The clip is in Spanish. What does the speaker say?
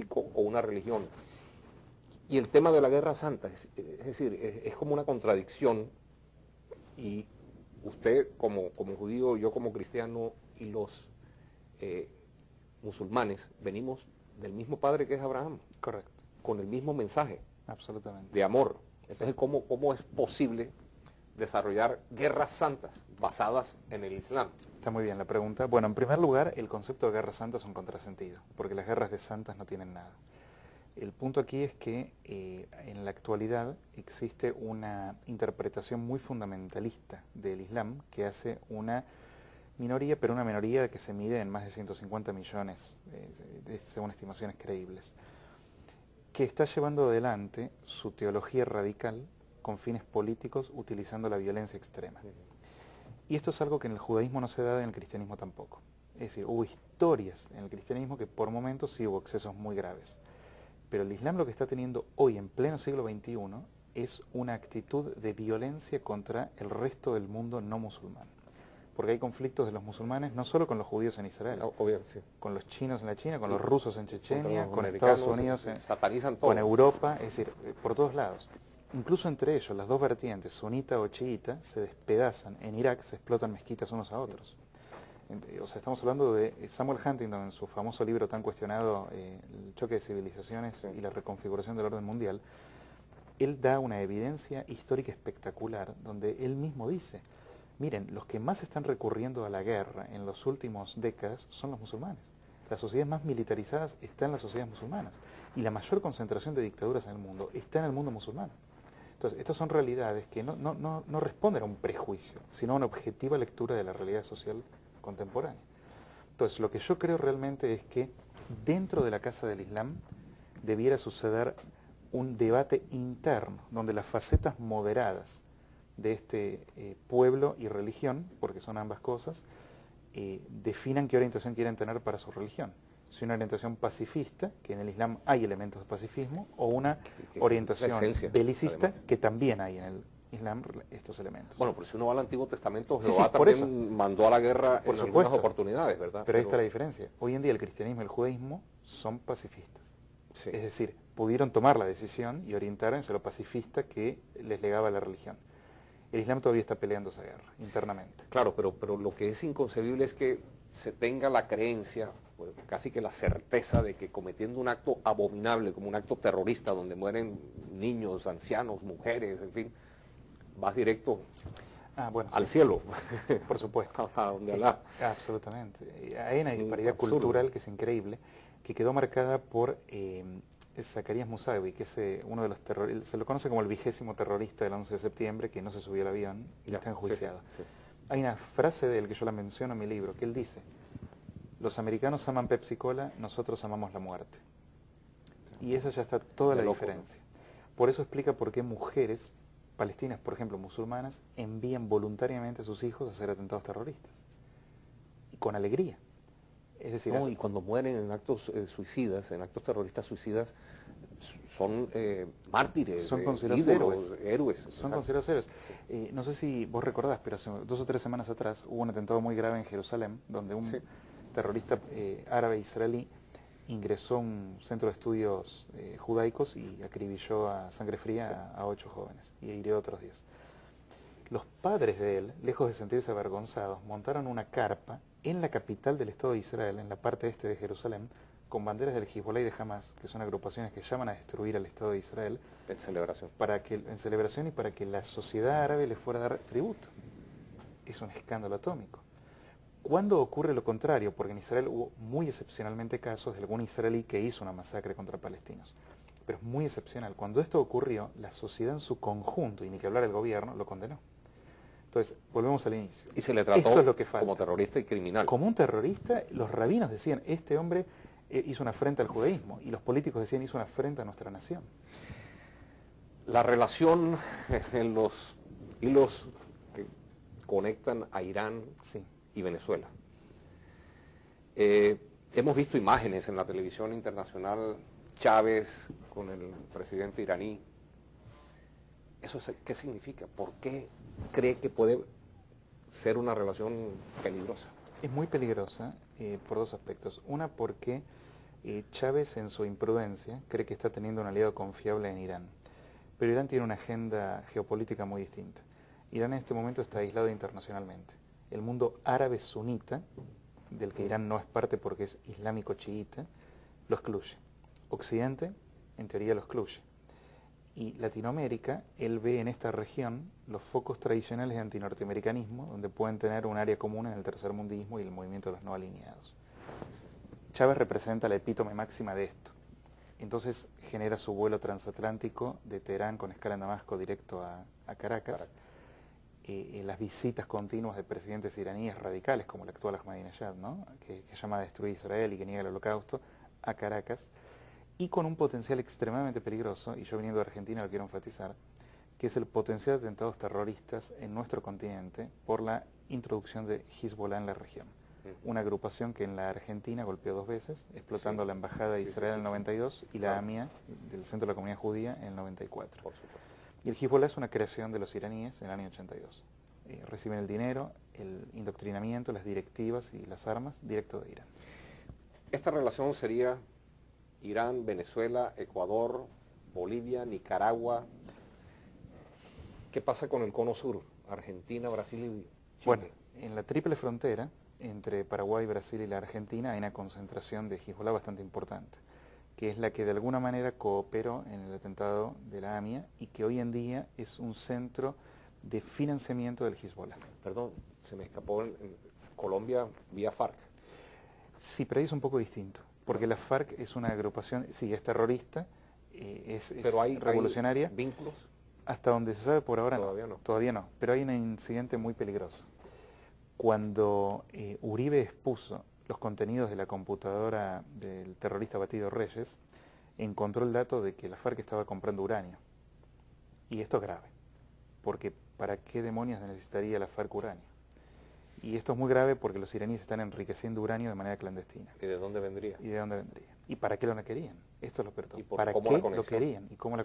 político o una religión. Y el tema de la guerra santa, es decir, es como una contradicción, y usted como judío, yo como cristiano, y los musulmanes venimos del mismo padre que es Abraham. Correcto. Con el mismo mensaje. Absolutamente. De amor. Entonces, Sí. ¿cómo es posible desarrollar guerras santas basadas en el Islam? Está muy bien la pregunta. Bueno, en primer lugar, el concepto de guerra santa es un contrasentido, porque las guerras de santas no tienen nada. El punto aquí es que en la actualidad existe una interpretación muy fundamentalista del Islam que hace una minoría, pero una minoría que se mide en más de 150 millones, según estimaciones creíbles, que está llevando adelante su teología radical con fines políticos utilizando la violencia extrema. Y esto es algo que en el judaísmo no se da, en el cristianismo tampoco. Es decir, hubo historias en el cristianismo que por momentos sí hubo excesos muy graves. Pero el Islam lo que está teniendo hoy, en pleno siglo XXI, es una actitud de violencia contra el resto del mundo no musulmán. Porque hay conflictos de los musulmanes no solo con los judíos en Israel, Sí. con los chinos en la China, con los rusos en Chechenia, con americanos, Estados Unidos, satanizan todo. con Europa, es decir, por todos lados. Incluso entre ellos, las dos vertientes, sunita o chiita, se despedazan. En Irak se explotan mezquitas unos a otros. O sea, estamos hablando de Samuel Huntington en su famoso libro tan cuestionado, El choque de civilizaciones y la reconfiguración del orden mundial. Él da una evidencia histórica espectacular donde él mismo dice, miren, los que más están recurriendo a la guerra en las últimas décadas son los musulmanes. Las sociedades más militarizadas están en las sociedades musulmanas y la mayor concentración de dictaduras en el mundo está en el mundo musulmán. Entonces, estas son realidades que no responden a un prejuicio, sino a una objetiva lectura de la realidad social contemporánea. Entonces, lo que yo creo realmente es que dentro de la Casa del Islam debiera suceder un debate interno, donde las facetas moderadas de este pueblo y religión, porque son ambas cosas, definan qué orientación quieren tener para su religión. Si una orientación pacifista, que en el Islam hay elementos de pacifismo, o una orientación belicista, además, que también hay en el Islam estos elementos. Bueno, pero si uno va al Antiguo Testamento, Sí, Jehová también eso mandó a la guerra por en supuesto, algunas oportunidades, ¿verdad? Pero ahí está la diferencia. Hoy en día el cristianismo y el judaísmo son pacifistas. Sí. Es decir, pudieron tomar la decisión y orientar hacia lo pacifista que les legaba la religión. El Islam todavía está peleando esa guerra internamente. Claro, pero lo que es inconcebible es que se tenga la creencia, pues, casi que la certeza de que cometiendo un acto abominable, como un acto terrorista, donde mueren niños, ancianos, mujeres, en fin, vas directo al cielo. Por supuesto. A donde Alá. Absolutamente. Hay una disparidad cultural que es increíble, que quedó marcada por Zacarías Moussaoui, que es uno de los terroristas, se lo conoce como el 20º terrorista del 11 de septiembre, que no se subió al avión y está enjuiciado. Sí. Hay una frase de él que yo la menciono en mi libro, que él dice, los americanos aman Pepsi Cola, nosotros amamos la muerte. Y esa ya está toda la diferencia. ¿No? Por eso explica por qué mujeres palestinas, por ejemplo, musulmanas, envían voluntariamente a sus hijos a hacer atentados terroristas. Y con alegría. Es decir, y cuando mueren en actos suicidas, en actos terroristas suicidas, son mártires, son considerados héroes. Son considerados héroes. Sí. No sé si vos recordás, pero hace 2 o 3 semanas atrás hubo un atentado muy grave en Jerusalén, donde un terrorista árabe israelí ingresó a un centro de estudios judaicos y acribilló a sangre fría a 8 jóvenes y hirió a otros 10. Los padres de él, lejos de sentirse avergonzados, montaron una carpa en la capital del Estado de Israel, en la parte este de Jerusalén, con banderas del Hezbollah y de Hamas, que son agrupaciones que llaman a destruir al Estado de Israel. En celebración. En celebración y para que la sociedad árabe le fuera a dar tributo. Es un escándalo atómico. ¿Cuándo ocurre lo contrario? Porque en Israel hubo muy excepcionalmente casos de algún israelí que hizo una masacre contra palestinos. Pero es muy excepcional. Cuando esto ocurrió, la sociedad en su conjunto, y ni que hablar el gobierno, lo condenó. Entonces, volvemos al inicio. Y se le trató esto es lo que falta. Como terrorista y criminal. Como un terrorista, los rabinos decían, este hombre hizo una afrenta al judaísmo, y los políticos decían, hizo una afrenta a nuestra nación. La relación en los hilos que conectan a Irán y Venezuela. Hemos visto imágenes en la televisión internacional, Chávez con el presidente iraní. ¿Eso qué significa? ¿Por qué cree que puede ser una relación peligrosa? Es muy peligrosa por 2 aspectos. Una, porque Chávez, en su imprudencia, cree que está teniendo un aliado confiable en Irán. Pero Irán tiene una agenda geopolítica muy distinta. Irán en este momento está aislado internacionalmente. El mundo árabe sunita, del que Irán no es parte porque es islámico chiita, lo excluye. Occidente, en teoría, lo excluye. Y Latinoamérica, él ve en esta región los focos tradicionales de antinorteamericanismo, donde pueden tener un área común en el tercermundismo y el movimiento de los no alineados. Chávez representa la epítome máxima de esto. Entonces genera su vuelo transatlántico de Teherán con escala en Damasco directo a Caracas. Las visitas continuas de presidentes iraníes radicales, como el actual Ahmadinejad, ¿no? que llama a destruir Israel y que niega el holocausto, a Caracas, y con un potencial extremadamente peligroso, y yo viniendo de Argentina lo quiero enfatizar, que es el potencial de atentados terroristas en nuestro continente por la introducción de Hezbollah en la región. Una agrupación que en la Argentina golpeó 2 veces, explotando la Embajada de Israel en el 92 y la AMIA, del Centro de la Comunidad Judía, en el 94. Por supuesto. Y el Hezbollah es una creación de los iraníes en el año 82. Reciben el dinero, el indoctrinamiento, las directivas y las armas directo de Irán. Esta relación sería Irán, Venezuela, Ecuador, Bolivia, Nicaragua. ¿Qué pasa con el cono sur? Argentina, Brasil y Chile. Bueno, en la triple frontera entre Paraguay, Brasil y la Argentina hay una concentración de Hezbollah bastante importante, que es la que de alguna manera cooperó en el atentado de la AMIA y que hoy en día es un centro de financiamiento del Hezbollah. Perdón, se me escapó en Colombia vía FARC. Sí, pero ahí es un poco distinto, porque la FARC es una agrupación, sí, es terrorista, es revolucionaria. ¿Hay vínculos? Hasta donde se sabe por ahora no. Todavía no, pero hay un incidente muy peligroso. Cuando Uribe expuso los contenidos de la computadora del terrorista Batido Reyes, encontró el dato de que la FARC estaba comprando uranio. Y esto es grave, porque ¿para qué demonios necesitaría la FARC uranio? Y esto es muy grave porque los iraníes están enriqueciendo uranio de manera clandestina. ¿Y de dónde vendría? ¿Y de dónde vendría? ¿Y para qué lo querían? Esto es lo peor. ¿Y ¿Para qué lo querían? ¿Y cómo la